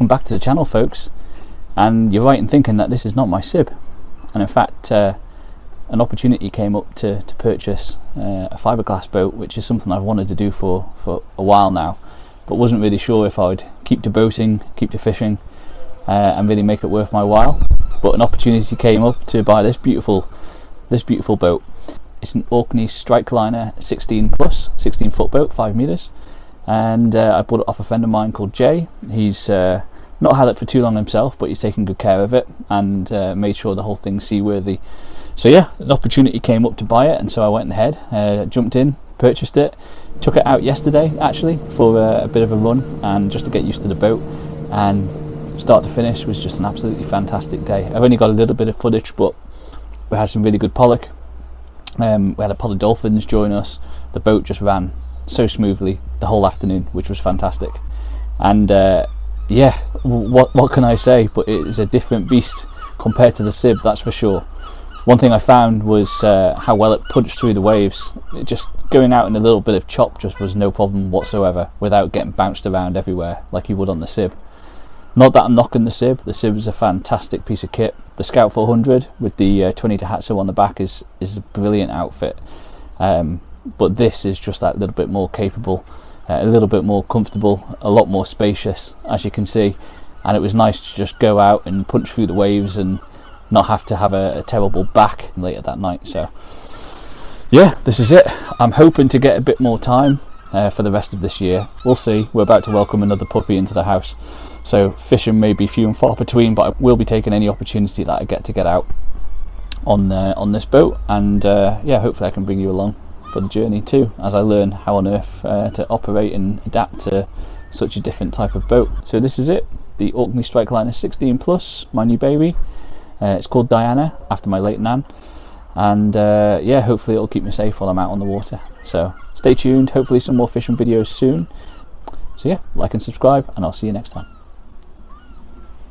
back to the channel, folks. And you're right in thinking that this is not my sib, and in fact an opportunity came up to purchase a fiberglass boat, which is something I've wanted to do for a while now, but wasn't really sure if I would keep to boating, keep to fishing, and really make it worth my while. But an opportunity came up to buy this beautiful boat. It's an Orkney Strikeliner 16 foot boat, 5 meters, and I bought it off a friend of mine called Jay. He's not had it for too long himself, but he's taken good care of it and made sure the whole thing's seaworthy. So yeah, an opportunity came up to buy it, and so I went ahead, jumped in, purchased it, took it out yesterday actually for a bit of a run and just to get used to the boat, and start to finish was just an absolutely fantastic day. I've only got a little bit of footage, but we had some really good pollock. We had a pod of dolphins join us. The boat just ran so smoothly the whole afternoon, which was fantastic. And yeah, what can I say, but it is a different beast compared to the sib, that's for sure. One thing I found was how well it punched through the waves. It just going out in a little bit of chop just was no problem whatsoever, without getting bounced around everywhere like you would on the sib. Not that I'm knocking the sib is a fantastic piece of kit. The Scout 400 with the 20 Daihatsu on the back is a brilliant outfit, but this is just that little bit more capable, a little bit more comfortable, a lot more spacious, as you can see. And it was nice to just go out and punch through the waves and not have to have a terrible back later that night. So yeah, this is it. I'm hoping to get a bit more time for the rest of this year. We'll see. We're about to welcome another puppy into the house, so fishing may be few and far between, but I will be taking any opportunity that I get out on this boat. And yeah, hopefully I can bring you along for the journey too, as I learn how on earth to operate and adapt to such a different type of boat. So this is it, the Orkney Strikeliner 16 Plus, my new baby. It's called Diana, after my late nan, and yeah, hopefully it'll keep me safe while I'm out on the water. So stay tuned, hopefully some more fishing videos soon. So yeah, like and subscribe, and I'll see you next time.